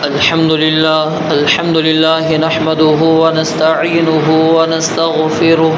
الحمد لله نحمده ونستعينه ونستغفره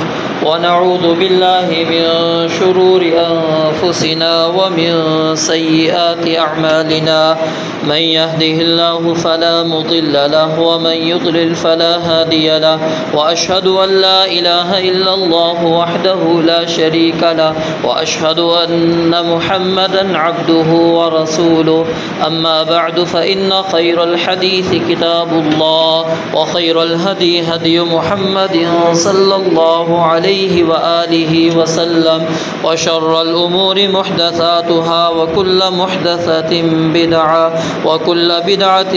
ونعوذ بالله من شرور أنفسنا ومن سيئات أعمالنا من يهده الله فلا مضل له ومن يضلل فلا هادي له وأشهد أن لا إله إلا الله وحده لا شريك له وأشهد أن محمدا عبده ورسوله أما بعد فإن خير الحديث كتاب الله وخير الهدي هدي محمد صلى الله عليه وآله وسلم وشر الأمور محدثاتها وكل محدثة بدعة وكل بدعة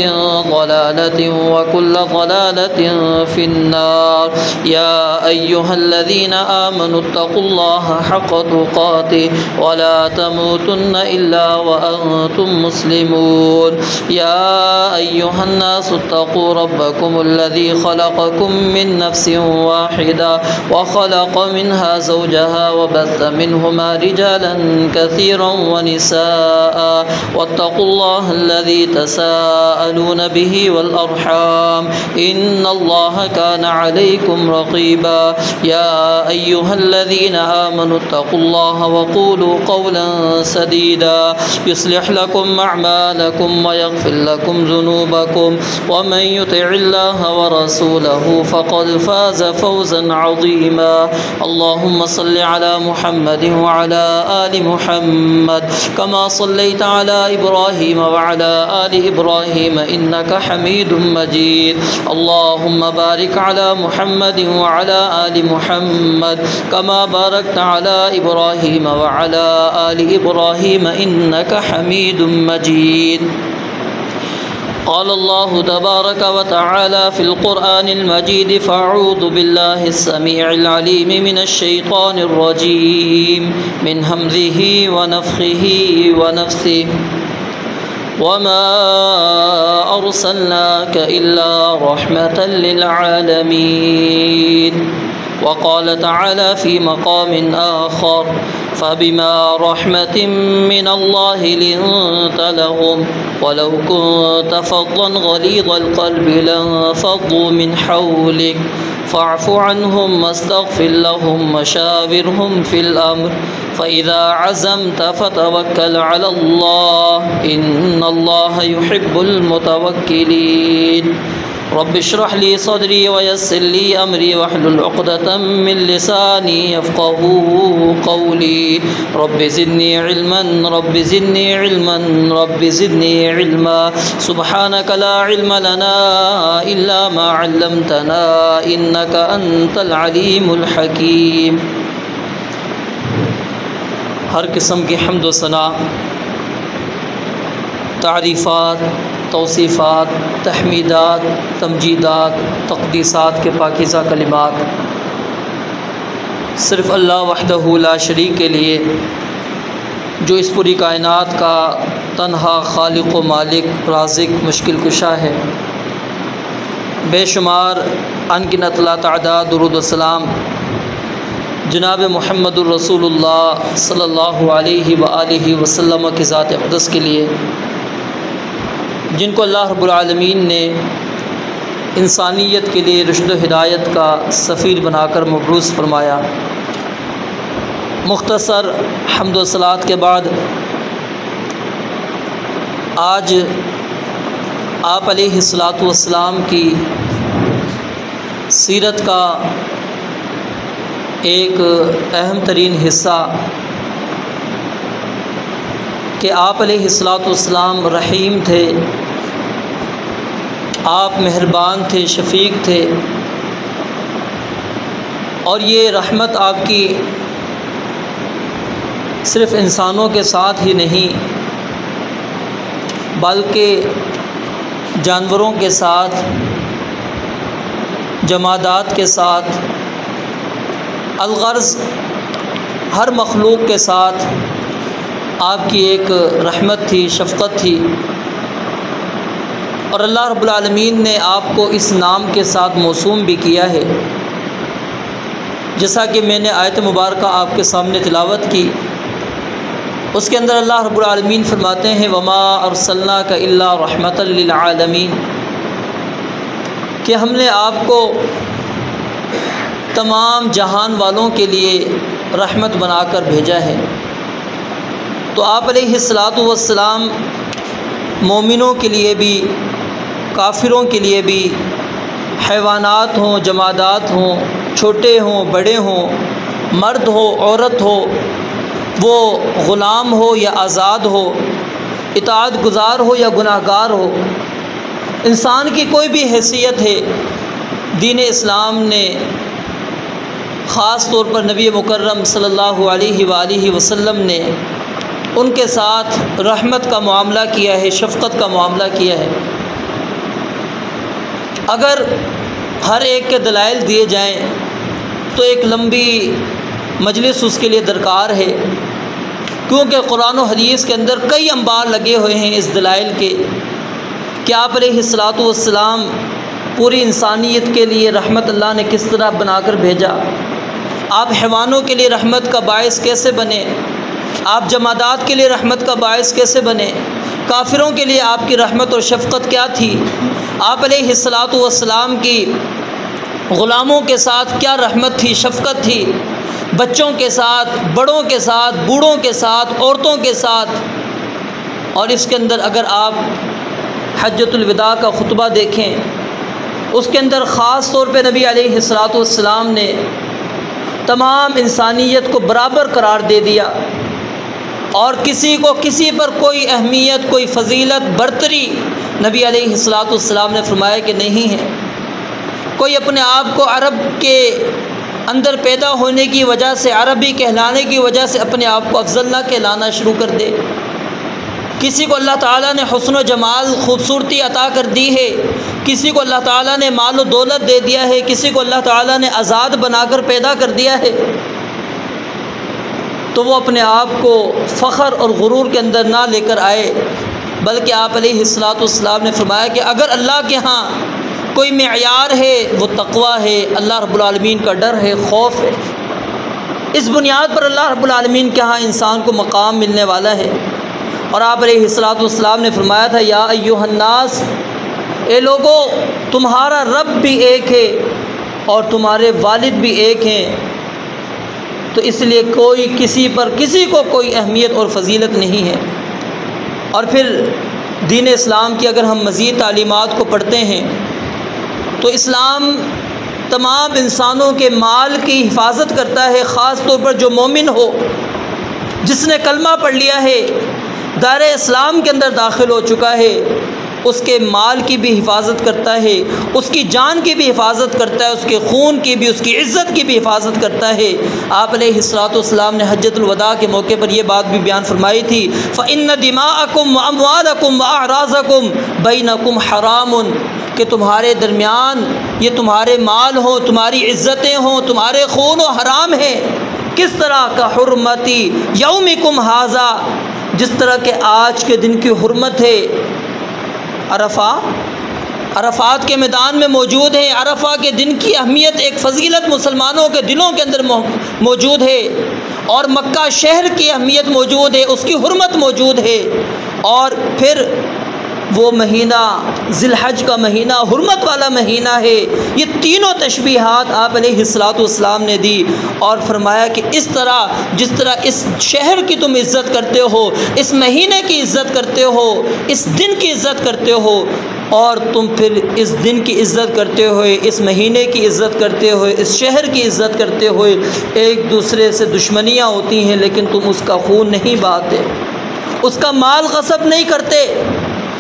ضلالة وكل ضلالة في النار يا أيها الذين آمنوا اتقوا الله حق تقاته ولا تموتن إلا وأنتم مسلمون يا أيها الناس اتقوا ربكم الذي خلقكم من نفس واحدة وخلق منها زوجها وبث منهما رجالا كثيرا ونساء واتقوا الله الذي تساءلون به والأرحام إن الله كان عليكم رقيبا يا أيها الذين آمنوا اتقوا الله وقولوا قولا سديدا يصلح لكم أعمالكم ويغفر لكم ذنوبكم ومن يطع الله ورسوله فقد فاز فوزا عظيما اللهم صل على محمد وعلى آل محمد كما صليت على إبراهيم وعلى آل إبراهيم إنك حميد مجيد اللهم بارك على محمد وعلى آل محمد كما باركت على إبراهيم وعلى آل إبراهيم إنك حميد مجيد قال الله تبارك وتعالى في القرآن المجيد فأعوذ بالله السميع العليم من الشيطان الرجيم من همزه ونفخه ونفثه وما أرسلناك إلا رحمة للعالمين وقال تعالى في مقام آخر فبما رحمة من الله لنت لهم ولو كنت فظا غليظ القلب لانفضوا من حولك فاعف عنهم واستغفر لهم وشاورهم في الأمر فإذا عزمت فتوكل على الله إن الله يحب المتوكلين رب اشرح لي صدري ويسر لي أمري واحلل عقدة من لساني يفقهوا قولي رب زدني علما رب زدني علما رب زدني علما سبحانك لا علم لنا إلا ما علمتنا إنك أنت العليم الحكيم ہر قسم کی حمد و ثنا تعریفات توصیفات تحمیدات تمجیدات تقدیسات کے پاکیزہ کلمات صرف اللہ وحدہ لا شریک کے لیے جو اس پوری کائنات کا تنہا خالق و مالک رازق مشکل کشا ہے بے شمار انگنت لا تعداد درود و سلام جناب محمد الرسول اللہ صلی اللہ علیہ وآلہ وسلم کی ذات اقدس کے لیے جن کو اللہ رب العالمین نے انسانیت کے لیے رشد و ہدایت کا سفیر بنا کر مبعوث فرمایا مختصر حمد و صلوات کے بعد آج آپ علیہ الصلاۃ والسلام کی سیرت کا ایک اہم ترین حصہ کہ آپ علیہ الصلاۃ والسلام رحیم تھے آپ مہربان تھے شفیق تھے اور یہ رحمت آپ کی صرف انسانوں کے ساتھ ہی نہیں بلکہ جانوروں کے ساتھ جمادات کے ساتھ الغرض ہر مخلوق کے ساتھ آپ کی ایک رحمت تھی شفقت تھی اور اللہ رب العالمین نے آپ کو اس نام کے ساتھ موسوم بھی کیا ہے جیسا کہ میں نے آیت مبارکہ آپ کے سامنے تلاوت کی اس کے اندر اللہ رب العالمین فرماتے ہیں وما ارسلناک الا رحمۃ للعالمین، کہ ہم نے آپ کو تمام جہان والوں کے لیے رحمت بنا کر بھیجا ہے۔ تو آپ علیہ الصلاۃ والسلام مومنوں کے لیے بھی، کافروں کے لیے بھی، حیوانات ہوں، جمادات ہوں، چھوٹے ہوں، بڑے ہوں، مرد ہو، عورت ہو، وہ غلام ہو یا آزاد ہو، اطاعت گزار ہو یا گناہ گار ہو، انسان کی کوئی بھی حیثیت ہے، دین اسلام نے خاص طور پر نبی مکرم صلی اللہ علیہ وآلہ وسلم نے ان کے ساتھ رحمت کا معاملہ کیا ہے، شفقت کا معاملہ کیا ہے۔ اگر ہر ایک کے دلائل دیے جائیں تو ایک لمبی مجلس اس کے لیے درکار ہے، کیونکہ قرآن و حدیث کے اندر کئی انبار لگے ہوئے ہیں اس دلائل کے کہ آپ علیہ الصلاۃ والسلام پوری انسانیت کے لیے رحمت اللہ نے کس طرح بنا کر بھیجا، آپ حیوانوں کے لیے رحمت کا باعث کیسے بنے، آپ جمادات کے لیے رحمت کا باعث کیسے بنے، کافروں کے لیے آپ کی رحمت اور شفقت کیا تھی، آپ علیہ الصلاۃ والسلام کی غلاموں کے ساتھ کیا رحمت تھی، شفقت تھی، بچوں کے ساتھ، بڑوں کے ساتھ، بوڑھوں کے ساتھ، عورتوں کے ساتھ۔ اور اس کے اندر اگر آپ حجۃ الوداع کا خطبہ دیکھیں، اس کے اندر خاص طور پہ نبی علیہ الصلاۃ والسلام نے تمام انسانیت کو برابر قرار دے دیا، اور کسی کو کسی پر کوئی اہمیت، کوئی فضیلت، برتری نبی علیہ الصلاۃ والسلام نے فرمایا کہ نہیں ہے۔ کوئی اپنے آپ کو عرب کے اندر پیدا ہونے کی وجہ سے، عربی کہلانے کی وجہ سے اپنے آپ کو افضل نہ کہلانا شروع کر دے۔ کسی کو اللہ تعالیٰ نے حسن و جمال، خوبصورتی عطا کر دی ہے، کسی کو اللہ تعالیٰ نے مال و دولت دے دیا ہے، کسی کو اللہ تعالیٰ نے آزاد بنا کر پیدا کر دیا ہے، تو وہ اپنے آپ کو فخر اور غرور کے اندر نہ لے کر آئے، بلکہ آپ علیہ الصلاۃ والسلام نے فرمایا کہ اگر اللہ کے ہاں کوئی معیار ہے وہ تقویٰ ہے، اللہ رب العالمین کا ڈر ہے، خوف ہے۔ اس بنیاد پر اللہ رب العالمین کے ہاں انسان کو مقام ملنے والا ہے۔ اور آپ علیہ الصلاۃ والسلام نے فرمایا تھا یا ایھا الناس، اے لوگو، تمہارا رب بھی ایک ہے اور تمہارے والد بھی ایک ہیں، تو اس لیے کوئی کسی کو کوئی اہمیت اور فضیلت نہیں ہے۔ اور پھر دین اسلام کی اگر ہم مزید تعلیمات کو پڑھتے ہیں تو اسلام تمام انسانوں کے مال کی حفاظت کرتا ہے، خاص طور پر جو مومن ہو، جس نے کلمہ پڑھ لیا ہے، دائرہ اسلام کے اندر داخل ہو چکا ہے، اس کے مال کی بھی حفاظت کرتا ہے، اس کی جان کی بھی حفاظت کرتا ہے، اس کے خون کی بھی، اس کی عزت کی بھی حفاظت کرتا ہے۔ آپ علیہ الصلاۃ والسلام نے حجۃ الوداع کے موقع پر یہ بات بھی بیان فرمائی تھی فَإِنَّ دِمَاءَكُمْ وَأَمْوَالَكُمْ وَأَعْرَاضَكُمْ بَيْنَكُمْ حَرَامٌ، کہ تمہارے درمیان یہ تمہارے مال ہوں، تمہاری عزتیں ہوں، تمہارے خون و حرام ہیں، کس طرح کا حرمتی یومکم ھذا، جس طرح کہ آج کے دن کی حرمت ہے۔ عرفات کے میدان میں موجود ہیں، عرفہ کے دن کی اہمیت، ایک فضیلت مسلمانوں کے دلوں کے اندر موجود ہے، اور مکہ شہر کی اہمیت موجود ہے، اس کی حرمت موجود ہے، اور پھر وہ مہینہ ذی الحج کا مہینہ حرمت والا مہینہ ہے۔ یہ تینوں تشبیہات آپ علیہ الصلاۃ والسلام نے دی، اور فرمایا کہ اس طرح جس طرح اس شہر کی تم عزت کرتے ہو، اس مہینے کی عزت کرتے ہو، اس دن کی عزت کرتے ہو، اور تم پھر اس دن کی عزت کرتے ہوئے، اس مہینے کی عزت کرتے ہوئے، اس شہر کی عزت کرتے ہوئے ایک دوسرے سے دشمنیاں ہوتی ہیں، لیکن تم اس کا خون نہیں بہاتے، اس کا مال غصب نہیں کرتے،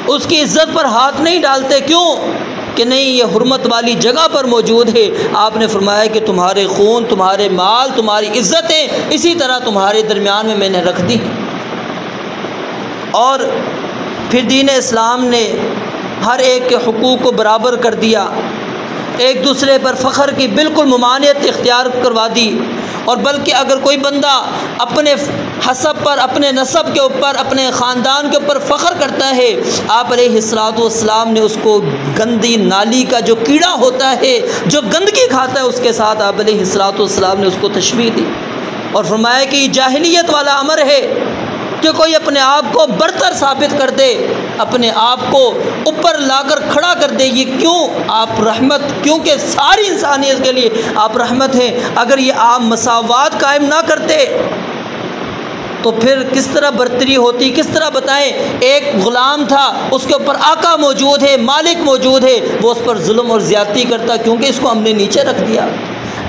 اس کی عزت پر ہاتھ نہیں ڈالتے۔ کیوں کہ نہیں، یہ حرمت والی جگہ پر موجود ہے۔ آپ نے فرمایا کہ تمہارے خون، تمہارے مال، تمہاری عزتیں اسی طرح تمہارے درمیان میں نے رکھ دی۔ اور پھر دین اسلام نے ہر ایک کے حقوق کو برابر کر دیا، ایک دوسرے پر فخر کی بالکل ممانعت اختیار کروا دی، اور بلکہ اگر کوئی بندہ اپنے حسب پر، اپنے نسب کے اوپر، اپنے خاندان کے اوپر فخر کرتا ہے، آپ علیہ الصلاۃ والسلام نے اس کو گندی نالی کا جو کیڑا ہوتا ہے، جو گندگی کھاتا ہے، اس کے ساتھ آپ علیہ الصلاۃ والسلام نے اس کو تشبیہ دی، اور فرمایا کہ یہ جاہلیت والا امر ہے کہ کوئی اپنے آپ کو برتر ثابت کر دے، اپنے آپ کو اوپر لا کر کھڑا کر دے. یہ کیوں؟ آپ رحمت، کیونکہ ساری انسانیت کے لیے آپ رحمت ہیں. اگر یہ آپ مساوات قائم نہ کرتے تو پھر کس طرح برتری ہوتی؟ کس طرح بتائیں؟ ایک غلام تھا، اس کے اوپر آقا موجود ہے، مالک موجود ہے، وہ اس پر ظلم اور زیادتی کرتا کیونکہ اس کو ہم نے نیچے رکھ دیا.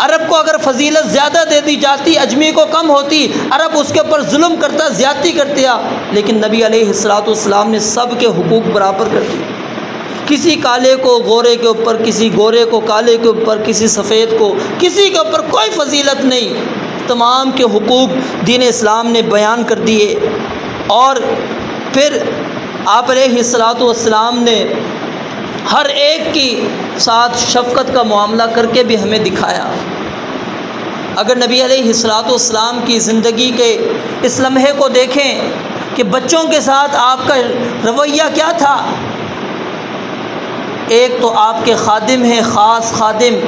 عرب کو اگر فضیلت زیادہ دے دی جاتی، اجمی کو کم ہوتی، عرب اس کے اوپر ظلم کرتا، زیادتی کرتا. لیکن نبی علیہ السلام نے سب کے حقوق برابر کر دیے. کسی کالے کو گورے کے اوپر، کسی گورے کو کالے کے اوپر، کسی سفید کو کسی کے اوپر کوئی فضیلت نہیں. تمام کے حقوق دین اسلام نے بیان کر دیے. اور پھر آپ علیہ السلام نے ہر ایک کی ساتھ شفقت کا معاملہ کر کے بھی ہمیں دکھایا. اگر نبی علیہ السلام کی زندگی کے اس لمحے کو دیکھیں کہ بچوں کے ساتھ آپ کا رویہ کیا تھا. ایک تو آپ کے خادم ہیں، خاص خادم،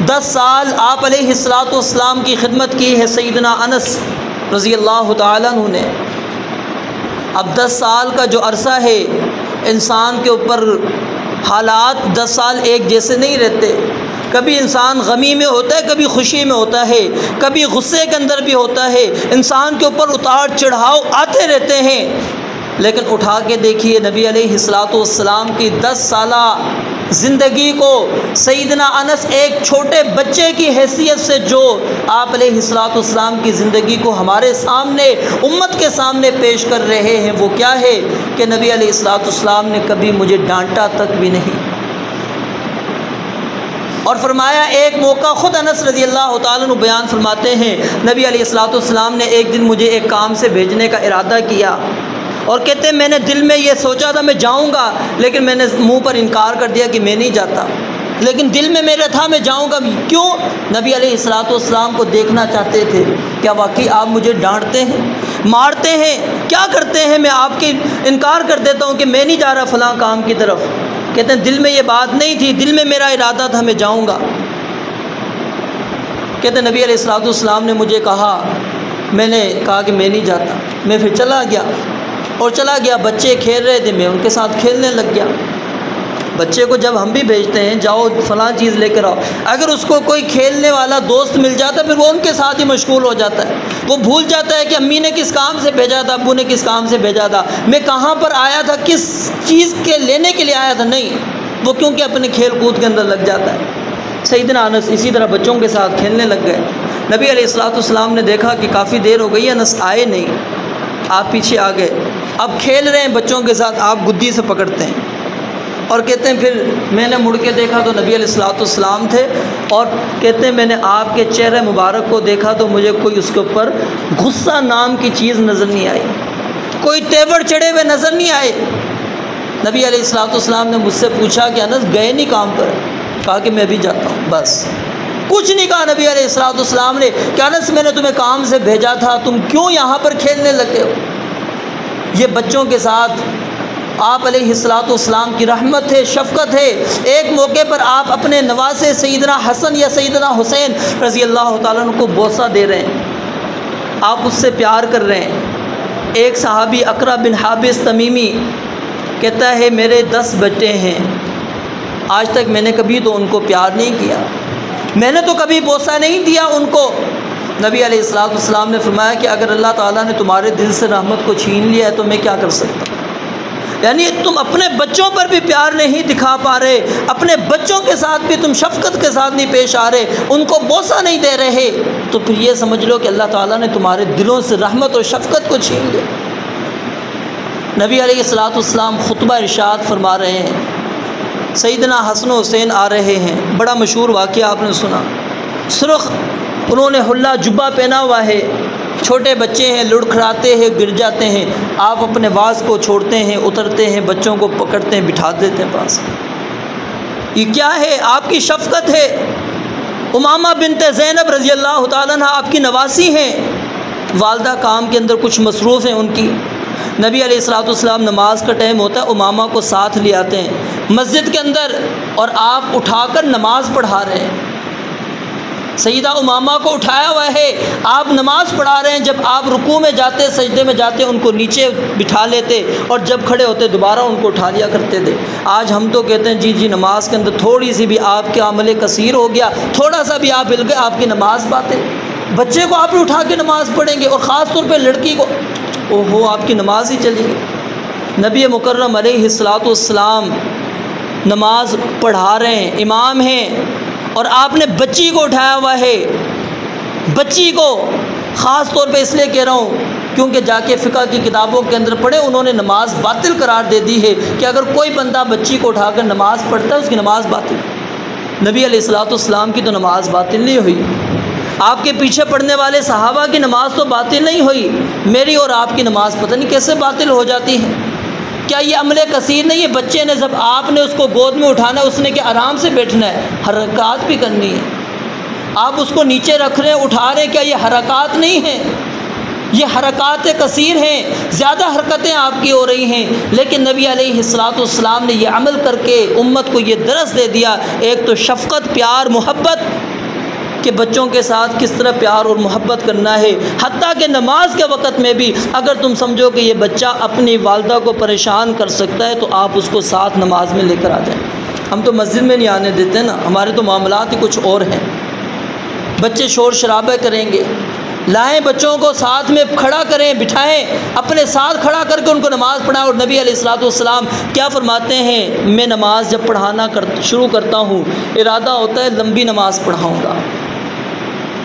10 سال آپ علیہ السلام کی خدمت کی ہے سیدنا انس رضی اللہ تعالیٰ عنہ نے. اب 10 سال کا جو عرصہ ہے، انسان کے اوپر حالات 10 سال ایک جیسے نہیں رہتے. کبھی انسان غمی میں ہوتا ہے، کبھی خوشی میں ہوتا ہے، کبھی غصے کے اندر بھی ہوتا ہے. انسان کے اوپر اتار چڑھاؤ آتے رہتے ہیں. لیکن اٹھا کے دیکھیے نبی علیہ السلام کی 10 سالہ زندگی کو سیدنا انس ایک چھوٹے بچے کی حیثیت سے جو آپ علیہ السلام کی زندگی کو ہمارے سامنے، امت کے سامنے پیش کر رہے ہیں. وہ کیا ہے کہ نبی علیہ السلام نے کبھی مجھے ڈانٹا تک بھی نہیں. اور فرمایا ایک موقع خود انس رضی اللہ تعالیٰ عنہ بیان فرماتے ہیں، نبی علیہ السلام نے ایک دن مجھے ایک کام سے بھیجنے کا ارادہ کیا اور کہتے ہیں میں نے دل میں یہ سوچا تھا میں جاؤں گا، لیکن میں نے منہ پر انکار کر دیا کہ میں نہیں جاتا. لیکن دل میں میرا تھا میں جاؤں گا. کیوں؟ نبی علیہ السلام کو دیکھنا چاہتے تھے. کیا واقعی آپ مجھے ڈانٹتے ہیں، مارتے ہیں، کیا کرتے ہیں؟ میں آپ کے انکار کر دیتا ہوں کہ میں نہیں جا رہا فلاں کام کی طرف. کہتے ہیں دل میں یہ بات نہیں تھی، دل میں میرا ارادہ تھا میں جاؤں گا. کہتے ہیں نبی علیہ السلام نے مجھے کہا، میں نے کہا کہ میں نہیں جاتا. میں پھر چلا گیا. بچے کھیل رہے تھے، میں ان کے ساتھ کھیلنے لگ گیا. بچے کو جب ہم بھی بھیجتے ہیں جاؤ فلاں چیز لے کر آؤ، اگر اس کو کوئی کھیلنے والا دوست مل جاتا ہے پھر وہ ان کے ساتھ ہی مشغول ہو جاتا ہے. وہ بھول جاتا ہے کہ امی نے کس کام سے بھیجا تھا، ابو نے کس کام سے بھیجا تھا، میں کہاں پر آیا تھا، کس چیز کے لینے کے لیے آیا تھا. نہیں، وہ کیونکہ اپنے کھیل کود کے اندر لگ جاتا ہے. سیدنا انس اسی طرح بچوں کے ساتھ کھیلنے لگ گئے. نبی علیہ السلام نے دیکھا کہ کافی دیر ہو گئی، انس آئے نہیں. آپ پیچھے آ گئے، اب کھیل رہے ہیں بچوں کے ساتھ، آپ گدی سے پکڑتے ہیں. اور کہتے ہیں پھر میں نے مڑ کے دیکھا تو نبی علیہ السلام تھے. اور کہتے ہیں میں نے آپ کے چہرے مبارک کو دیکھا تو مجھے کوئی اس کے اوپر غصہ نام کی چیز نظر نہیں آئی، کوئی تیور چڑھے ہوئے نظر نہیں آئے. نبی علیہ السلام نے مجھ سے پوچھا کہ انس گئے نہیں کام پر؟ کہا کہ میں بھی جاتا ہوں. بس کچھ نہیں کہا نبی علیہ السلام نے کہ انس میں نے تمہیں کام سے بھیجا تھا، تم کیوں یہاں پر کھیلنے لگے ہو؟ یہ بچوں کے ساتھ آپ علیہ السلام کی رحمت ہے، شفقت ہے. ایک موقع پر آپ اپنے نواسے سیدنا حسن یا سیدنا حسین رضی اللہ تعالیٰ عنہ کو بوسہ دے رہے ہیں، آپ اس سے پیار کر رہے ہیں. ایک صحابی اقرا بن حابس تمیمی کہتا ہے میرے 10 بچے ہیں، آج تک میں نے کبھی تو ان کو پیار نہیں کیا، میں نے تو کبھی بوسہ نہیں دیا ان کو. نبی علیہ السلام نے فرمایا کہ اگر اللہ تعالیٰ نے تمہارے دل سے رحمت کو چھین لیا ہے تو میں کیا کر سکتا ہوں. یعنی تم اپنے بچوں پر بھی پیار نہیں دکھا پا رہے، اپنے بچوں کے ساتھ بھی تم شفقت کے ساتھ نہیں پیش آ رہے، ان کو بوسہ نہیں دے رہے، تو پھر یہ سمجھ لو کہ اللہ تعالیٰ نے تمہارے دلوں سے رحمت اور شفقت کو چھین لیا. نبی علیہ السلام خطبہ ارشاد فرما رہے ہیں، سیدنا حسن و حسین آ رہے ہیں. بڑا مشہور واقعہ آپ نے سنا، سرخ انہوں نے حلہ جبہ پہنا ہوا ہے، چھوٹے بچے ہیں، لڑکھڑاتے ہیں، گر جاتے ہیں. آپ اپنے واز کو چھوڑتے ہیں، اترتے ہیں، بچوں کو پکڑتے ہیں، بٹھا دیتے ہیں پاس. یہ کیا ہے؟ آپ کی شفقت ہے. امامہ بنت زینب رضی اللہ تعالیٰ عنہ آپ کی نواسی ہیں، والدہ کام کے اندر کچھ مصروف ہیں ان کی. نبی علیہ السلام نماز کا ٹائم ہوتا ہے، امامہ کو ساتھ لے آتے ہیں مسجد کے اندر اور آپ اٹھا کر نماز پڑھا رہے ہیں. سیدہ امامہ کو اٹھایا ہوا ہے، آپ نماز پڑھا رہے ہیں، جب آپ رکوع میں جاتے سجدے میں جاتے ان کو نیچے بٹھا لیتے اور جب کھڑے ہوتے دوبارہ ان کو اٹھا لیا کرتے تھے۔ آج ہم تو کہتے ہیں جی نماز کے اندر تھوڑی سی بھی آپ کے عمل کثیر ہو گیا، تھوڑا سا بھی آپ ہل گئے آپ کی نماز باطل۔ بچے کو آپ اٹھا کے نماز پڑھیں گے اور خاص طور پہ لڑکی کو، اوہو آپ کی نماز ہی چلی گئی۔ نبی مکرم علیہ الصلوۃ والسلام نماز پڑھا رہے ہیں، امام ہیں، اور آپ نے بچی کو اٹھایا ہوا ہے۔ بچی کو خاص طور پہ اس لیے کہہ رہا ہوں کیونکہ جا کے فقہ کی کتابوں کے اندر پڑھے، انہوں نے نماز باطل قرار دے دی ہے کہ اگر کوئی بندہ بچی کو اٹھا کر نماز پڑھتا ہے اس کی نماز باطل۔ نبی علیہ الصلوۃ والسلام کی تو نماز باطل نہیں ہوئی، آپ کے پیچھے پڑھنے والے صحابہ کی نماز تو باطل نہیں ہوئی، میری اور آپ کی نماز پتہ نہیں کیسے باطل ہو جاتی ہے۔ کیا یہ عمل کثیر نہیں ہے؟ بچے نے جب آپ نے اس کو گود میں اٹھانا ہے، اس نے کہ آرام سے بیٹھنا ہے، حرکات بھی کرنی ہے۔ آپ اس کو نیچے رکھ رہے ہیں، اٹھا رہے ہیں، کیا یہ حرکات نہیں ہیں؟ یہ حرکات کثیر ہیں، زیادہ حرکتیں آپ کی ہو رہی ہیں۔ لیکن نبی علیہ الصلوۃ والسلام نے یہ عمل کر کے امت کو یہ درس دے دیا، ایک تو شفقت، پیار، محبت، کہ بچوں کے ساتھ کس طرح پیار اور محبت کرنا ہے، حتیٰ کہ نماز کے وقت میں بھی اگر تم سمجھو کہ یہ بچہ اپنی والدہ کو پریشان کر سکتا ہے تو آپ اس کو ساتھ نماز میں لے کر آ جائیں۔ ہم تو مسجد میں نہیں آنے دیتے نا، ہمارے تو معاملات ہی کچھ اور ہیں۔ بچے شور شرابہ کریں گے، لائیں بچوں کو ساتھ میں کھڑا کریں، بٹھائیں، اپنے ساتھ کھڑا کر کے ان کو نماز پڑھائیں۔ اور نبی علیہ الصلوۃ والسلام کیا فرماتے ہیں؟ میں نماز جب پڑھانا شروع کرتا ہوں ارادہ ہوتا ہے لمبی نماز پڑھاؤں گا،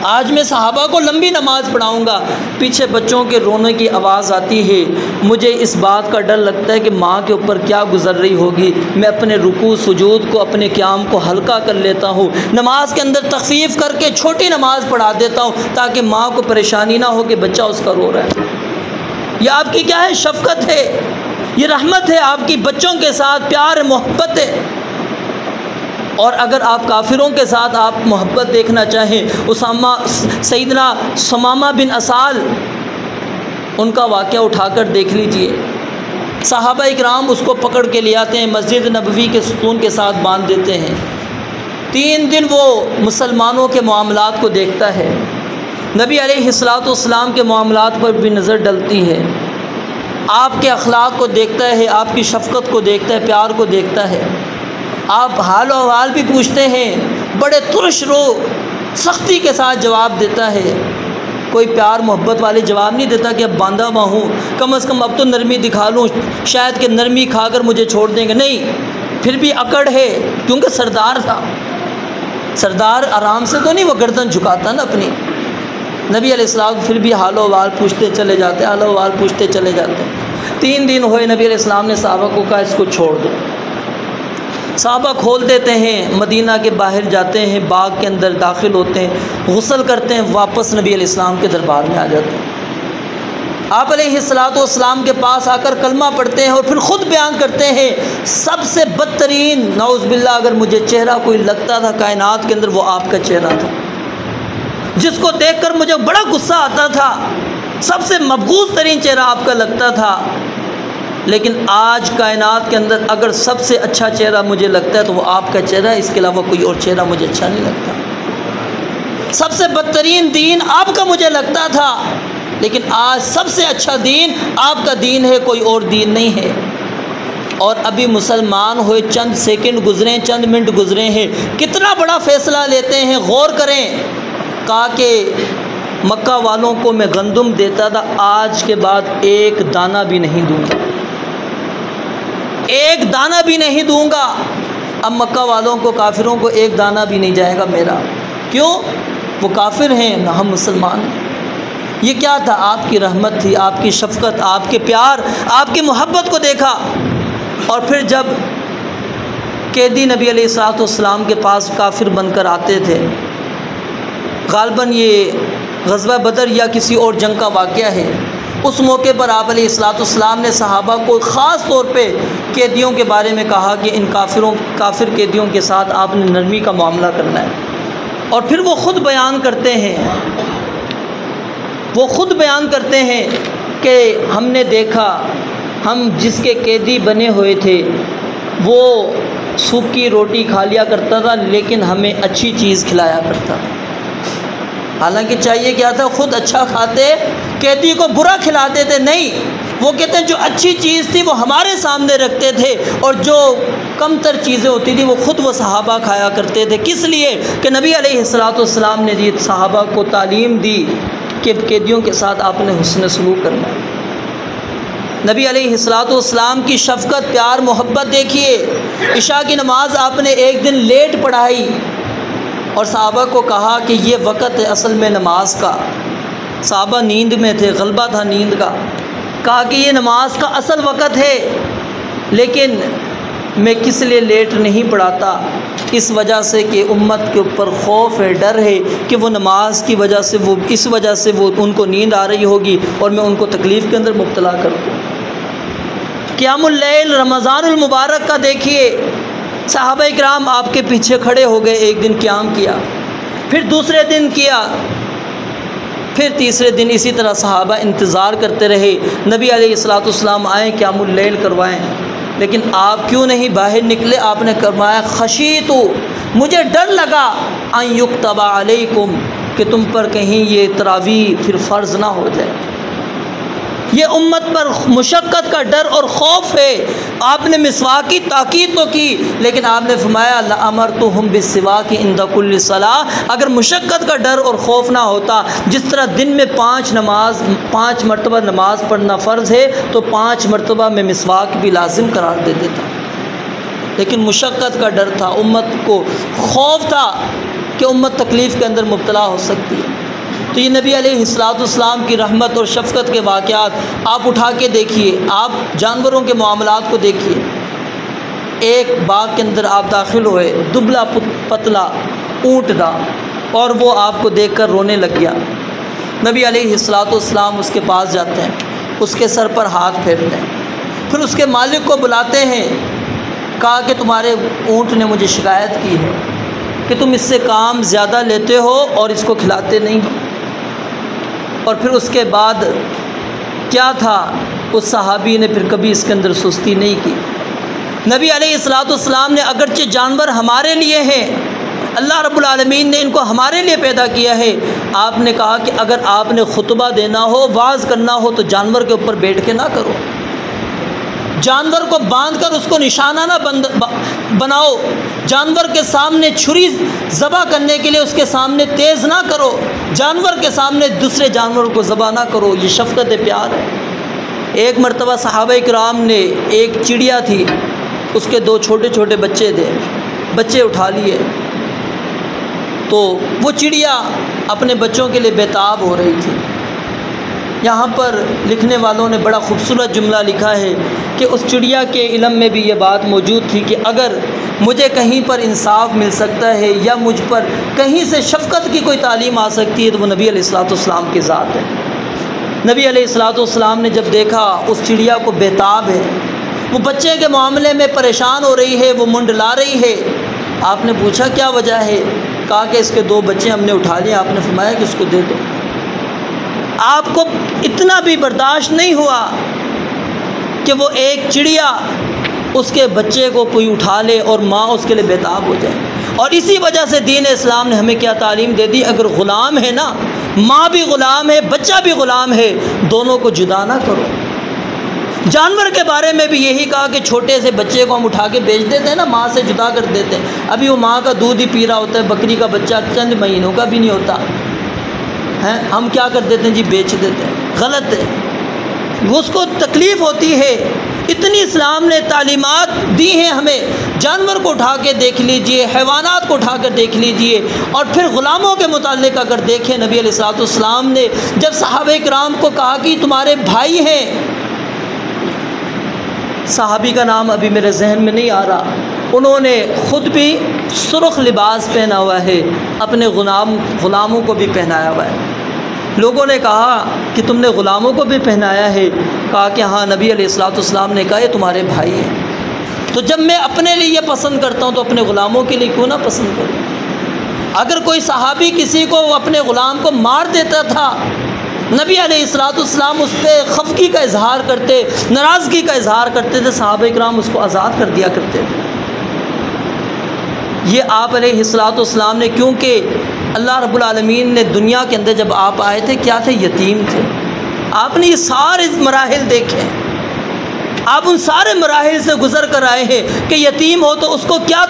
آج میں صحابہ کو لمبی نماز پڑھاؤں گا۔ پیچھے بچوں کے رونے کی آواز آتی ہے، مجھے اس بات کا ڈر لگتا ہے کہ ماں کے اوپر کیا گزر رہی ہوگی، میں اپنے رکوع سجود کو، اپنے قیام کو ہلکا کر لیتا ہوں، نماز کے اندر تخفیف کر کے چھوٹی نماز پڑھا دیتا ہوں تاکہ ماں کو پریشانی نہ ہو کہ بچہ اس کا رو رہا ہے۔ یہ آپ کی کیا ہے؟ شفقت ہے، یہ رحمت ہے، آپ کی بچوں کے ساتھ پیار محبت ہے۔ اور اگر آپ کافروں کے ساتھ آپ محبت دیکھنا چاہیں، سیدنا ثمامہ بن اسال، ان کا واقعہ اٹھا کر دیکھ لیجئے۔ صحابہ اکرام اس کو پکڑ کے لے آتے ہیں، مسجد نبوی کے ستون کے ساتھ باندھ دیتے ہیں۔ 3 دن وہ مسلمانوں کے معاملات کو دیکھتا ہے، نبی علیہ الصلوۃ والسلام کے معاملات پر بھی نظر ڈلتی ہے، آپ کے اخلاق کو دیکھتا ہے، آپ کی شفقت کو دیکھتا ہے، پیار کو دیکھتا ہے۔ آپ حال و احوال بھی پوچھتے ہیں، بڑے ترش رو سختی کے ساتھ جواب دیتا ہے، کوئی پیار محبت والے جواب نہیں دیتا کہ اب باندھا ہوا ہوں، کم از کم اب تو نرمی دکھا لوں، شاید کہ نرمی کھا کر مجھے چھوڑ دیں گے۔ نہیں، پھر بھی اکڑ ہے، کیونکہ سردار تھا، سردار آرام سے تو نہیں وہ گردن جھکاتا نا اپنی۔ نبی علیہ السلام پھر بھی حال و احوال پوچھتے چلے جاتے، حال و احوال پوچھتے چلے جاتے۔ 3 دن ہوئے، نبی علیہ السلام نے صحابہ کو کہا اس کو چھوڑ دو۔ صحابہ کھول دیتے ہیں، مدینہ کے باہر جاتے ہیں، باغ کے اندر داخل ہوتے ہیں، غسل کرتے ہیں، واپس نبی علیہ السلام کے دربار میں آ جاتے ہیں۔ آپ علیہ الصلوۃ والسلام کے پاس آ کر کلمہ پڑھتے ہیں اور پھر خود بیان کرتے ہیں، سب سے بدترین نعوذ باللہ اگر مجھے چہرہ کوئی لگتا تھا کائنات کے اندر وہ آپ کا چہرہ تھا، جس کو دیکھ کر مجھے بڑا غصہ آتا تھا، سب سے مبغوض ترین چہرہ آپ کا لگتا تھا۔ لیکن آج کائنات کے اندر اگر سب سے اچھا چہرہ مجھے لگتا ہے تو وہ آپ کا چہرہ ہے، اس کے علاوہ کوئی اور چہرہ مجھے اچھا نہیں لگتا۔ سب سے بدترین دین آپ کا مجھے لگتا تھا، لیکن آج سب سے اچھا دین آپ کا دین ہے، کوئی اور دین نہیں ہے۔ اور ابھی مسلمان ہوئے چند سیکنڈ گزرے، چند منٹ گزرے ہیں، کتنا بڑا فیصلہ لیتے ہیں، غور کریں۔ کہا کہ مکہ والوں کو میں گندم دیتا تھا، آج کے بعد ایک دانہ بھی نہیں دوں گا، ایک دانہ بھی نہیں دوں گا۔ اب مکہ والوں کو، کافروں کو ایک دانہ بھی نہیں جائے گا میرا۔ کیوں؟ وہ کافر ہیں، نہ ہم مسلمان ہیں۔ یہ کیا تھا؟ آپ کی رحمت تھی، آپ کی شفقت، آپ کے پیار، آپ کی محبت کو دیکھا۔ اور پھر جب قیدی نبی علیہ الصلوۃ والسلام کے پاس کافر بن کر آتے تھے، غالباً یہ غزوہ بدر یا کسی اور جنگ کا واقعہ ہے، اس موقع پر آپ علیہ الصلوۃ والسلام نے صحابہ کو خاص طور پہ قیدیوں کے بارے میں کہا کہ ان کافر قیدیوں کے ساتھ آپ نے نرمی کا معاملہ کرنا ہے۔ اور پھر وہ خود بیان کرتے ہیں، وہ خود بیان کرتے ہیں کہ ہم نے دیکھا، ہم جس کے قیدی بنے ہوئے تھے وہ سوکھی روٹی کھا لیا کرتا تھا لیکن ہمیں اچھی چیز کھلایا کرتا تھا۔ حالانکہ چاہیے کیا تھا، خود اچھا کھاتے، قیدی کو برا کھلاتے تھے، نہیں، وہ کہتے ہیں جو اچھی چیز تھی وہ ہمارے سامنے رکھتے تھے، اور جو کم تر چیزیں ہوتی تھیں وہ صحابہ کھایا کرتے تھے۔ کس لیے کہ نبی علیہ السلام نے یہ صحابہ کو تعلیم دی کہ قیدیوں کے ساتھ آپ نے حسن سلوک کرنا ہے۔ نبی علیہ السلام کی شفقت، پیار، محبت دیکھیے۔ عشاء کی نماز آپ نے ایک دن لیٹ پڑھائی اور صحابہ کو کہا کہ یہ وقت ہے اصل میں نماز کا۔ صحابہ نیند میں تھے، غلبہ تھا نیند کا، کہا کہ یہ نماز کا اصل وقت ہے، لیکن میں کس لیے لیٹ نہیں پڑھاتا؟ اس وجہ سے کہ امت کے اوپر خوف ہے، ڈر ہے کہ وہ نماز کی وجہ سے اس وجہ سے ان کو نیند آ رہی ہوگی اور میں ان کو تکلیف کے اندر مبتلا کر دوں۔ قیام اللیل رمضان المبارک کا دیکھیے، صحابہ کرام آپ کے پیچھے کھڑے ہو گئے، ایک دن قیام کیا، پھر دوسرے دن کیا، پھر تیسرے دن اسی طرح صحابہ انتظار کرتے رہے نبی علیہ السلام آئیں، قیام اللیل کروائیں، لیکن آپ کیوں نہیں باہر نکلے؟ آپ نے فرمایا خشیت، مجھے ڈر لگا ان یکتب علیکم، کہ تم پر کہیں یہ تراویح پھر فرض نہ ہو جائے۔ یہ امت پر مشقت کا ڈر اور خوف ہے۔ آپ نے مسواک کی تاکید تو کی، لیکن آپ نے فرمایا لَأَمَرْتُهُمْ بِالسِّوَاكِ عِنْدَ كُلِّ صَلَاةٍ، اگر مشقت کا ڈر اور خوف نہ ہوتا، جس طرح دن میں 5 مرتبہ نماز پڑھنا فرض ہے تو 5 مرتبہ میں مسواک بھی لازم قرار دے دیتا، لیکن مشقت کا ڈر تھا، امت کو خوف تھا کہ امت تکلیف کے اندر مبتلا ہو سکتی ہے۔ تو یہ نبی علیہ السلام کی رحمت اور شفقت کے واقعات آپ اٹھا کے دیکھیے، آپ جانوروں کے معاملات کو دیکھیے۔ ایک باغ کے اندر آپ داخل ہوئے، دبلا پتلا اونٹ تھا، اور وہ آپ کو دیکھ کر رونے لگ گیا۔ نبی علیہ السلام اس کے پاس جاتے ہیں، اس کے سر پر ہاتھ پھیرتے ہیں، پھر اس کے مالک کو بلاتے ہیں، کہا کہ تمہارے اونٹ نے مجھے شکایت کی ہے کہ تم اس سے کام زیادہ لیتے ہو اور اس کو کھلاتے نہیں ہو۔ اور پھر اس کے بعد کیا تھا، اس صحابی نے پھر کبھی اس کے اندر سستی نہیں کی۔ نبی علیہ السلام نے اگرچہ جانور ہمارے لیے ہیں، اللہ رب العالمین نے ان کو ہمارے لیے پیدا کیا ہے، آپ نے کہا کہ اگر آپ نے خطبہ دینا ہو، واعظ کرنا ہو، تو جانور کے اوپر بیٹھ کے نہ کرو، جانور کو باندھ کر اس کو نشانہ نہ بناؤ، جانور کے سامنے چھری ذبح کرنے کے لیے اس کے سامنے تیز نہ کرو، جانور کے سامنے دوسرے جانور کو ذبح نہ کرو، یہ شفقت پیار ہے۔ ایک مرتبہ صحابہ کرام نے، ایک چڑیا تھی، اس کے 2 چھوٹے چھوٹے بچے تھے، بچے اٹھا لیے، تو وہ چڑیا اپنے بچوں کے لیے بےتاب ہو رہی تھی۔ یہاں پر لکھنے والوں نے بڑا خوبصورت جملہ لکھا ہے کہ اس چڑیا کے علم میں بھی یہ بات موجود تھی کہ اگر مجھے کہیں پر انصاف مل سکتا ہے یا مجھ پر کہیں سے شفقت کی کوئی تعلیم آ سکتی ہے تو وہ نبی علیہ السلام کی ذات ہے۔ نبی علیہ السلام نے جب دیکھا اس چڑیا کو بےتاب ہے، وہ بچے کے معاملے میں پریشان ہو رہی ہے، وہ منڈلا رہی ہے، آپ نے پوچھا کیا وجہ ہے؟ کہا کہ اس کے 2 بچے ہم نے اٹھا لیے۔ آپ نے فرمایا کہ اس کو دے دو۔ آپ کو اتنا بھی برداشت نہیں ہوا کہ وہ ایک چڑیا اس کے بچے کو کوئی اٹھا لے اور ماں اس کے لیے بےتاب ہو جائے۔ اور اسی وجہ سے دین اسلام نے ہمیں کیا تعلیم دے دی، اگر غلام ہے نا، ماں بھی غلام ہے، بچہ بھی غلام ہے، دونوں کو جدا نہ کرو۔ جانور کے بارے میں بھی یہی کہا کہ چھوٹے سے بچے کو ہم اٹھا کے بیچ دیتے ہیں نا، ماں سے جدا کر دیتے ہیں، ابھی وہ ماں کا دودھ ہی پی رہا ہوتا ہے، بکری کا بچہ چند مہینوں کا بھی نہیں ہوتا ہے، ہم کیا کر دیتے ہیں جی، بیچ دیتے ہیں، غلط ہے، اس کو تکلیف ہوتی ہے۔ اتنی اسلام نے تعلیمات دی ہیں ہمیں، جانور کو اٹھا کے دیکھ لیجئے، حیوانات کو اٹھا کر دیکھ لیجئے، اور پھر غلاموں کے متعلق اگر دیکھیں، نبی علیہ السلام نے جب صحابہ کرام کو کہا کہ تمہارے بھائی ہیں، صحابی کا نام ابھی میرے ذہن میں نہیں آ رہا، انہوں نے خود بھی سرخ لباس پہنا ہوا ہے، اپنے غلاموں کو بھی پہنایا ہوا ہے۔ لوگوں نے کہا کہ تم نے غلاموں کو بھی پہنایا ہے؟ کہا کہ ہاں، نبی علیہ السلام نے کہا یہ تمہارے بھائی ہیں۔ تو جب میں اپنے لیے یہ پسند کرتا ہوں تو اپنے غلاموں کے لیے کیوں نہ پسند کروں؟ اگر کوئی صحابی کسی کو اپنے غلام کو مار دیتا تھا، نبی علیہ السلام اس پہ خفگی کا اظہار کرتے، ناراضگی کا اظہار کرتے تھے، صحابہ کرام اس کو آزاد کر دیا کرتے تھے۔ یہ آپ علیہ السلام نے، کیونکہ اللہ رب العالمین نے دنیا کے اندر جب آپ آئے تھے کیا تھے؟ یتیم تھے۔ آپ نے یہ سارے مراحل دیکھے، آپ ان سارے مراحل سے گزر کر آئے ہیں کہ یتیم ہو تو اس کو کیا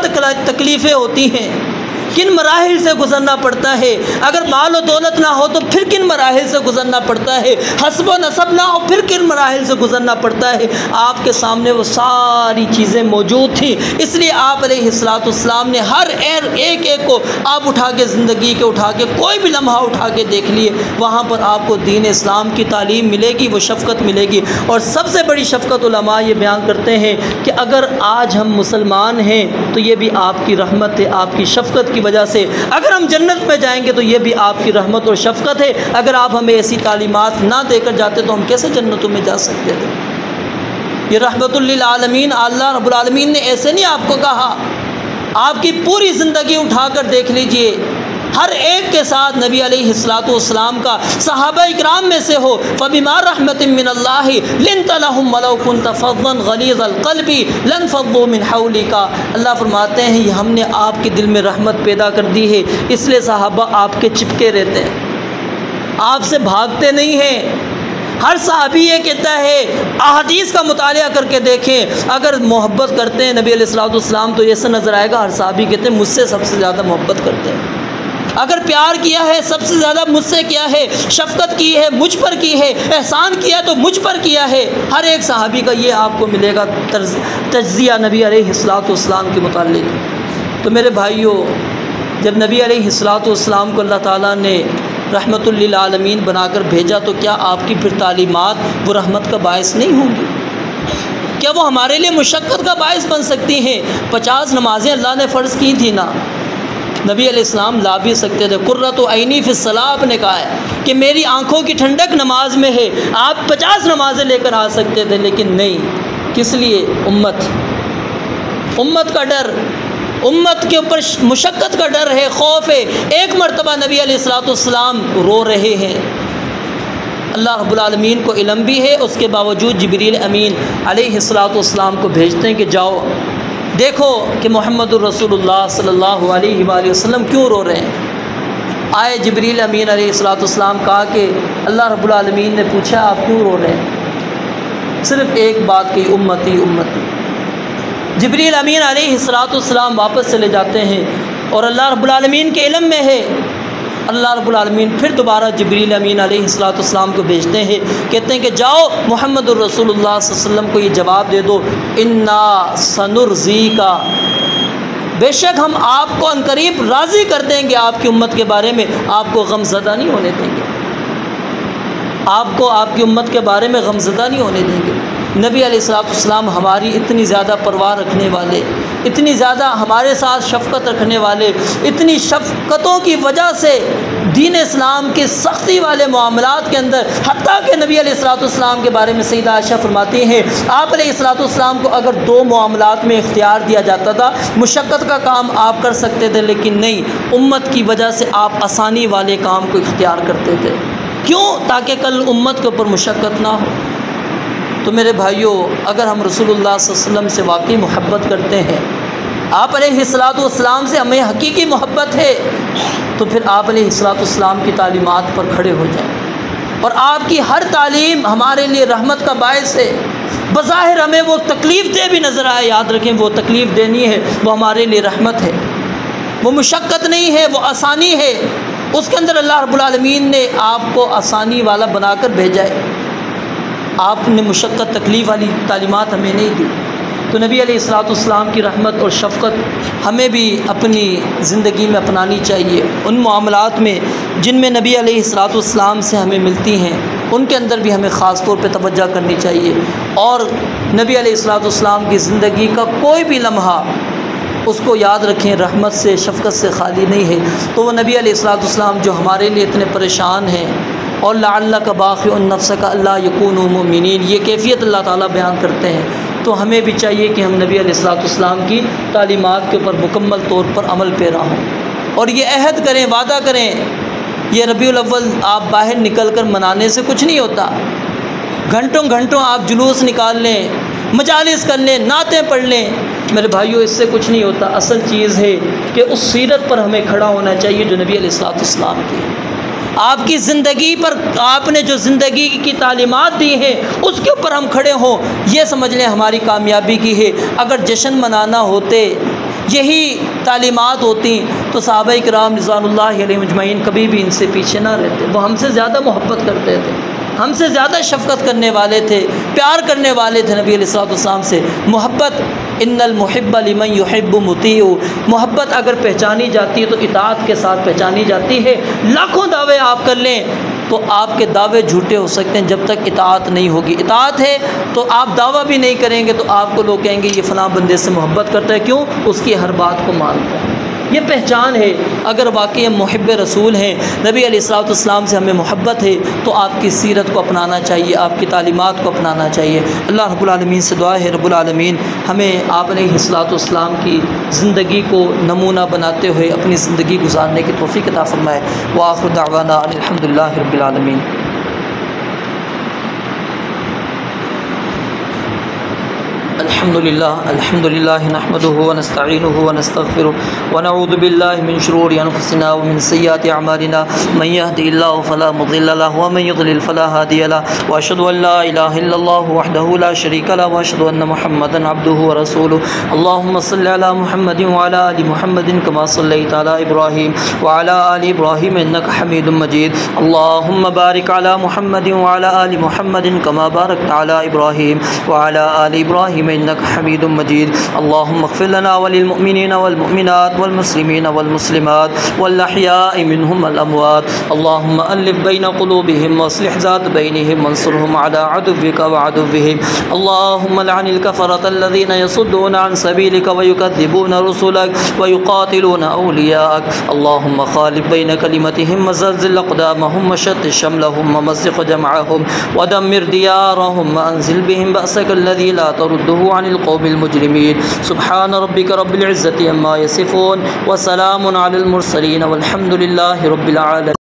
تکلیفیں ہوتی ہیں، کن مراحل سے گزرنا پڑتا ہے، اگر مال و دولت نہ ہو تو پھر کن مراحل سے گزرنا پڑتا ہے، حسب و نسب نہ ہو پھر کن مراحل سے گزرنا پڑتا ہے۔ آپ کے سامنے وہ ساری چیزیں موجود تھیں، اس لیے آپ علیہ السلام نے ہر ایک کو آپ اٹھا کے زندگی کے اٹھا کے کوئی بھی لمحہ اٹھا کے دیکھ لیے، وہاں پر آپ کو دین اسلام کی تعلیم ملے گی، وہ شفقت ملے گی۔ اور سب سے بڑی شفقت علماء یہ بیان کرتے ہیں کہ اگر آج ہم مسلمان ہیں تو یہ بھی آپ کی رحمت ہے، آپ کی شفقت کی وجہ سے۔ اگر ہم جنت میں جائیں گے تو یہ بھی آپ کی رحمت اور شفقت ہے۔ اگر آپ ہمیں ایسی تعلیمات نہ دے کر جاتے تو ہم کیسے جنتوں میں جا سکتے تھے؟ یہ رحمت للعالمین، اللہ رب العالمین نے ایسے نہیں آپ کو کہا۔ آپ کی پوری زندگی اٹھا کر دیکھ لیجئے، ہر ایک کے ساتھ نبی علیہ السلام کا صحابہ اکرام میں سے ہو فَبِمَا رَحْمَةٍ مِّنَ اللَّهِ لِنْتَ لَهُمْ وَلَوْ كُنْتَ فَظًّا غَلِيظَ الْقَلْبِ لَانفَضُّوا مِنْ حَوْلِكَ۔ اللہ فرماتے ہیں یہ ہم نے آپ کے دل میں رحمت پیدا کر دی ہے، اس لیے صحابہ آپ کے چپکے رہتے ہیں، آپ سے بھاگتے نہیں ہیں۔ ہر صحابی یہ کہتا ہے، احادیث کا مطالعہ کر کے دیکھیں، اگر محبت کرتے ہیں نبی علیہ السلام تو ایسا نظر آئے گا ہر صحابی کہتے ہیں مجھ سے سب سے زیادہ محبت کرتے ہیں، اگر پیار کیا ہے سب سے زیادہ مجھ سے کیا ہے، شفقت کی ہے مجھ پر کی ہے، احسان کیا تو مجھ پر کیا ہے۔ ہر ایک صحابی کا یہ آپ کو ملے گا تجزیہ نبی علیہ السلام کے متعلق۔ تو میرے بھائیوں، جب نبی علیہ السلام کو اللہ تعالیٰ نے رحمت للعالمین بنا کر بھیجا تو کیا آپ کی پھر تعلیمات وہ رحمت کا باعث نہیں ہوں گی؟ کیا وہ ہمارے لیے مشقت کا باعث بن سکتی ہیں؟ 50 نمازیں اللہ نے فرض کی تھی نا، نبی علیہ السلام لا بھی سکتے تھے۔ قرۃ عینی فی الصلاۃ آپ نے کہا ہے کہ میری آنکھوں کی ٹھنڈک نماز میں ہے، آپ 50 نمازیں لے کر آ سکتے تھے، لیکن نہیں۔ کس لیے؟ امت کا ڈر، امت کے اوپر مشقت کا ڈر ہے، خوف ہے۔ ایک مرتبہ نبی علیہ السلام رو رہے ہیں، اللہ رب العالمین کو علم بھی ہے، اس کے باوجود جبریل امین علیہ السلام کو بھیجتے ہیں کہ جاؤ دیکھو کہ محمد الرسول اللہ صلی اللہ علیہ وآلہ وسلم کیوں رو رہے ہیں۔ آئے جبریل امین علیہ السلام، کہا کہ اللہ رب العالمین نے پوچھا آپ کیوں رو رہے ہیں؟ صرف ایک بات کی، امتی امتی۔ جبریل امین علیہ السلام واپس چلے جاتے ہیں اور اللہ رب العالمین کے علم میں ہے۔ اللہ رب العالمین پھر دوبارہ جبریل امین علیہ السلام کو بھیجتے ہیں، کہتے ہیں کہ جاؤ محمد الرسول اللہ صلی اللہ علیہ وسلم کو یہ جواب دے دو، انا سنرضیک، بے شک ہم آپ کو عنقریب راضی کر دیں گے، آپ کی امت کے بارے میں آپ کو غم زدہ نہیں ہونے دیں گے، آپ کو آپ کی امت کے بارے میں غم زدہ نہیں ہونے دیں گے۔ نبی علیہ السلام ہماری اتنی زیادہ پرواہ رکھنے والے، اتنی زیادہ ہمارے ساتھ شفقت رکھنے والے، اتنی شفقتوں کی وجہ سے دین اسلام کے سختی والے معاملات کے اندر، حتیٰ کہ نبی علیہ السلام کے بارے میں سیدہ عائشہ فرماتی ہیں آپ علیہ السلام کو اگر 2 معاملات میں اختیار دیا جاتا تھا، مشقت کا کام آپ کر سکتے تھے لیکن نہیں، امت کی وجہ سے آپ آسانی والے کام کو اختیار کرتے تھے۔ کیوں؟ تاکہ کل امت کے اوپر مشقت نہ ہو۔ تو میرے بھائیوں، اگر ہم رسول اللہ صلی اللہ علیہ وسلم سے واقعی محبت کرتے ہیں، آپ علیہ السلام سے ہمیں حقیقی محبت ہے، تو پھر آپ علیہ السلام کی تعلیمات پر کھڑے ہو جائیں، اور آپ کی ہر تعلیم ہمارے لیے رحمت کا باعث ہے۔ بظاہر ہمیں وہ تکلیف دہ بھی نظر آئے، یاد رکھیں وہ تکلیف دینی ہے، وہ ہمارے لیے رحمت ہے، وہ مشقت نہیں ہے، وہ آسانی ہے، اس کے اندر اللہ رب العالمین نے آپ کو آسانی والا بنا کر بھیجا ہے۔ آپ نے مشقت تکلیف والی تعلیمات ہمیں نہیں دی۔ تو نبی علیہ السلام کی رحمت اور شفقت ہمیں بھی اپنی زندگی میں اپنانی چاہیے، ان معاملات میں جن میں نبی علیہ السلام سے ہمیں ملتی ہیں ان کے اندر بھی ہمیں خاص طور پہ توجہ کرنی چاہیے، اور نبی علیہ السلام کی زندگی کا کوئی بھی لمحہ اس کو یاد رکھیں رحمت سے شفقت سے خالی نہیں ہے۔ تو وہ نبی علیہ السلام جو ہمارے لیے اتنے پریشان ہیں، اور لعلک باخع نفسک الا یکونوا مؤمنین، یہ کیفیت اللہ تعالیٰ بیان کرتے ہیں، تو ہمیں بھی چاہیے کہ ہم نبی علیہ السلام کی تعلیمات کے اوپر مکمل طور پر عمل پیرا ہوں، اور یہ عہد کریں، وعدہ کریں۔ یہ ربیع الاول آپ باہر نکل کر منانے سے کچھ نہیں ہوتا، گھنٹوں گھنٹوں آپ جلوس نکال لیں، مجالس کر لیں، نعتیں پڑھ لیں، میرے بھائیوں اس سے کچھ نہیں ہوتا۔ اصل چیز ہے کہ اس سیرت پر ہمیں کھڑا ہونا چاہیے جو نبی علیہ الصلوۃ والسلام کی، آپ کی زندگی پر آپ نے جو زندگی کی تعلیمات دی ہیں اس کے اوپر ہم کھڑے ہوں، یہ سمجھ لیں ہماری کامیابی کی ہے۔ اگر جشن منانا ہوتے، یہی تعلیمات ہوتی تو صحابہ کرام رضوان اللہ علیہم اجمعین کبھی بھی ان سے پیچھے نہ رہتے۔ وہ ہم سے زیادہ محبت کرتے تھے، ہم سے زیادہ شفقت کرنے والے تھے، پیار کرنے والے تھے نبی علیہ الصلوۃ والسلام سے۔ محبت ان المحب لمن یحب مطیع، محبت اگر پہچانی جاتی ہے تو اطاعت کے ساتھ پہچانی جاتی ہے۔ لاکھوں دعوے آپ کر لیں تو آپ کے دعوے جھوٹے ہو سکتے ہیں جب تک اطاعت نہیں ہوگی۔ اطاعت ہے تو آپ دعویٰ بھی نہیں کریں گے تو آپ کو لوگ کہیں گے یہ فلاں بندے سے محبت کرتا ہے، کیوں؟ اس کی ہر بات کو مانتا ہے۔ یہ پہچان ہے۔ اگر واقعی ہم محب رسول ہیں، نبی علیہ الصلوۃ والسلام سے ہمیں محبت ہے تو آپ کی سیرت کو اپنانا چاہیے، آپ کی تعلیمات کو اپنانا چاہیے۔ اللہ رب العالمین سے دعا ہے رب العالمین ہمیں آپ علیہ الصلوۃ والسلام کی زندگی کو نمونہ بناتے ہوئے اپنی زندگی گزارنے کی توفیق عطا فرمائے۔ وآخر دعوانا ان الحمد للہ رب العالمین۔ الحمد للہ نحمده ونستعینه ونستغفره ونعوذ باللہ من شرور انفسنا ومن سیئات اعمالنا من يهده الله فلا مضل له ومن يضلل فلا هادي له واشهد ان لا اله الا الله وحده لا شريك له واشهد ان محمدا عبده ورسوله اللهم صل على محمد وعلى ال محمد كما صليت على ابراهيم وعلى ال ابراهيم انك حميد مجيد اللهم بارك على محمد وعلى ال محمد كما باركت على ابراهيم وعلى ال ابراهيم انك حميد مجيد اللهم اغفر لنا وللمؤمنين والمؤمنات والمسلمين والمسلمات والاحياء منهم والاموات اللهم الف بين قلوبهم واصلح ذات بينهم وانصرهم على عدوك وعدوهم اللهم لعن الكفرة الذين يصدون عن سبيلك ويكذبون رسلك ويقاتلون اولياءك اللهم خالف بين كلمتهم وزلزل اقدامهم وشتت شملهم ومزق جمعهم ودمر ديارهم وانزل بهم بأسك الذي لا ترده عن القوم المجرمين سبحان ربك رب العزة عما يصفون وسلام على المرسلين والحمد لله رب العالمين۔